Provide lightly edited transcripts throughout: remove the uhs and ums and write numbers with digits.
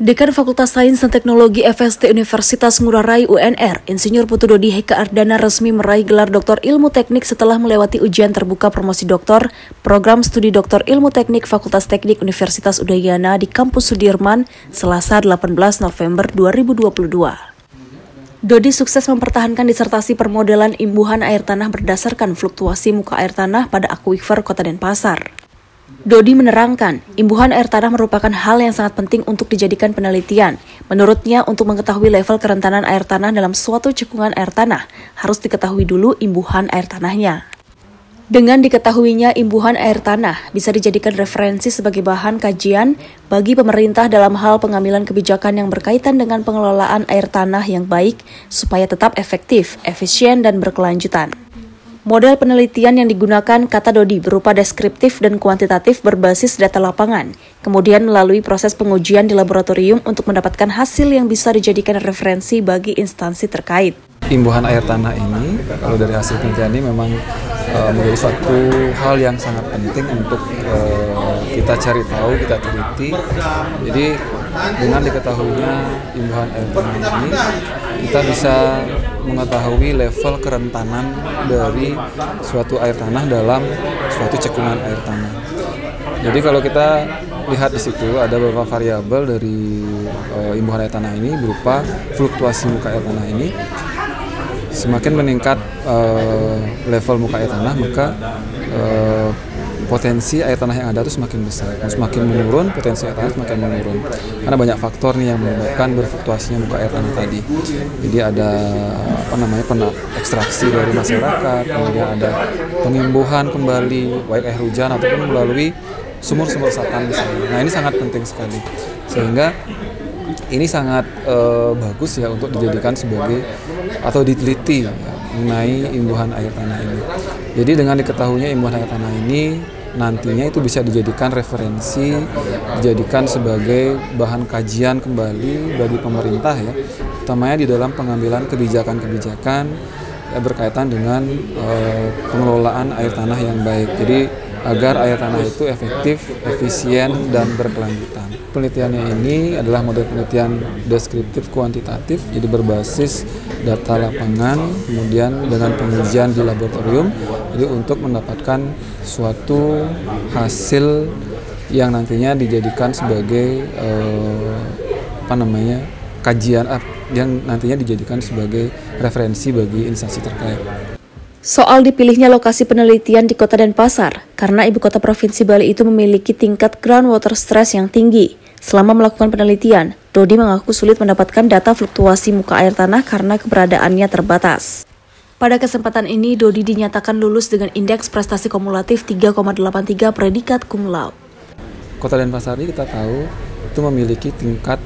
Dekan Fakultas Sains dan Teknologi FST Universitas Ngurah Rai UNR, Insinyur Putu Dodi Heka Ardana resmi meraih gelar Doktor Ilmu Teknik setelah melewati ujian terbuka promosi doktor, program studi Doktor Ilmu Teknik Fakultas Teknik Universitas Udayana di Kampus Sudirman, Selasa 18 November 2022. Dodi sukses mempertahankan disertasi permodelan imbuhan air tanah berdasarkan fluktuasi muka air tanah pada akuifer Kota Denpasar. Dodi menerangkan, imbuhan air tanah merupakan hal yang sangat penting untuk dijadikan penelitian. Menurutnya, untuk mengetahui level kerentanan air tanah dalam suatu cekungan air tanah, harus diketahui dulu imbuhan air tanahnya. Dengan diketahuinya imbuhan air tanah, bisa dijadikan referensi sebagai bahan kajian bagi pemerintah dalam hal pengambilan kebijakan yang berkaitan dengan pengelolaan air tanah yang baik, supaya tetap efektif, efisien, dan berkelanjutan. Model penelitian yang digunakan, kata Dodi, berupa deskriptif dan kuantitatif berbasis data lapangan, kemudian melalui proses pengujian di laboratorium untuk mendapatkan hasil yang bisa dijadikan referensi bagi instansi terkait. Imbuhan air tanah ini, kalau dari hasil penelitian ini memang menjadi suatu hal yang sangat penting untuk kita cari tahu, kita teliti. Jadi dengan diketahuinya imbuhan air tanah ini, kita bisa mengetahui level kerentanan dari suatu air tanah dalam suatu cekungan air tanah. Jadi kalau kita lihat di situ ada beberapa variabel dari imbuhan air tanah ini berupa fluktuasi muka air tanah ini. Semakin meningkat level muka air tanah, maka potensi air tanah yang ada itu semakin besar. Semakin menurun, potensi air tanah semakin menurun. Karena banyak faktor nih yang menyebabkan berfluktuasinya muka air tanah tadi. Jadi ada ekstraksi dari masyarakat, kemudian ada pengimbuhan kembali baik air hujan ataupun melalui sumur-sumur resapan misalnya. Nah, ini sangat penting sekali. Sehingga ini sangat bagus ya untuk dijadikan sebagai atau diteliti ya, mengenai imbuhan air tanah ini. Jadi dengan diketahuinya imbuhan air tanah ini nantinya itu bisa dijadikan referensi, dijadikan sebagai bahan kajian kembali bagi pemerintah ya, utamanya di dalam pengambilan kebijakan-kebijakan ya, berkaitan dengan pengelolaan air tanah yang baik. Jadi agar air tanah itu efektif, efisien, dan berkelanjutan. Penelitiannya ini adalah model penelitian deskriptif kuantitatif, jadi berbasis data lapangan, kemudian dengan pengujian di laboratorium, jadi untuk mendapatkan suatu hasil yang nantinya dijadikan sebagai kajian yang nantinya dijadikan sebagai referensi bagi instansi terkait. Soal dipilihnya lokasi penelitian di Kota Denpasar, karena ibu kota Provinsi Bali itu memiliki tingkat groundwater stress yang tinggi. Selama melakukan penelitian, Dodi mengaku sulit mendapatkan data fluktuasi muka air tanah karena keberadaannya terbatas. Pada kesempatan ini, Dodi dinyatakan lulus dengan indeks prestasi kumulatif 3,83 predikat cum laude. Kota Denpasar ini kita tahu itu memiliki tingkat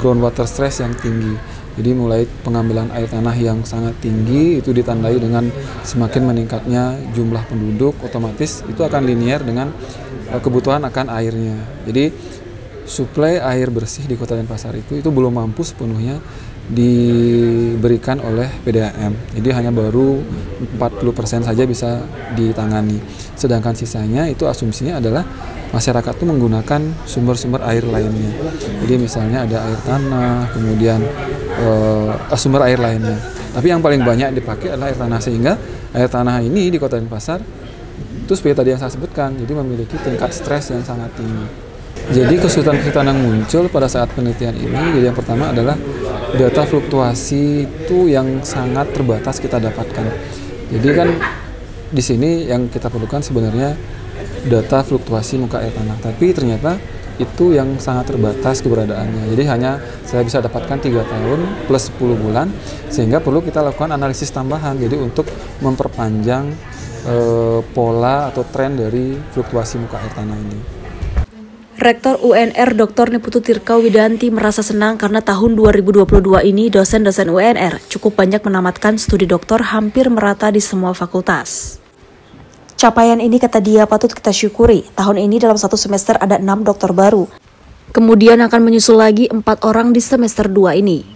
groundwater stress yang tinggi. Jadi mulai pengambilan air tanah yang sangat tinggi itu ditandai dengan semakin meningkatnya jumlah penduduk, otomatis itu akan linear dengan kebutuhan akan airnya. Jadi suplai air bersih di Kota Denpasar itu belum mampu sepenuhnya diberikan oleh PDAM. Jadi hanya baru 40% saja bisa ditangani. Sedangkan sisanya itu asumsinya adalah masyarakat itu menggunakan sumber-sumber air lainnya. Jadi misalnya ada air tanah, kemudian sumber air lainnya. Tapi yang paling banyak dipakai adalah air tanah, sehingga air tanah ini di Kota Denpasar itu seperti tadi yang saya sebutkan, jadi memiliki tingkat stres yang sangat tinggi. Jadi kesulitan-kesulitan yang muncul pada saat penelitian ini, jadi yang pertama adalah data fluktuasi itu yang sangat terbatas kita dapatkan. Jadi kan di sini yang kita perlukan sebenarnya data fluktuasi muka air tanah, tapi ternyata itu yang sangat terbatas keberadaannya. Jadi hanya saya bisa dapatkan 3 tahun plus 10 bulan, sehingga perlu kita lakukan analisis tambahan, jadi untuk memperpanjang pola atau tren dari fluktuasi muka air tanah ini. Rektor UNR Dr. Niputu Tirka Widanti merasa senang karena tahun 2022 ini dosen-dosen UNR cukup banyak menamatkan studi doktor hampir merata di semua fakultas. Capaian ini, kata dia, patut kita syukuri. Tahun ini dalam satu semester ada 6 doktor baru. Kemudian akan menyusul lagi 4 orang di semester 2 ini.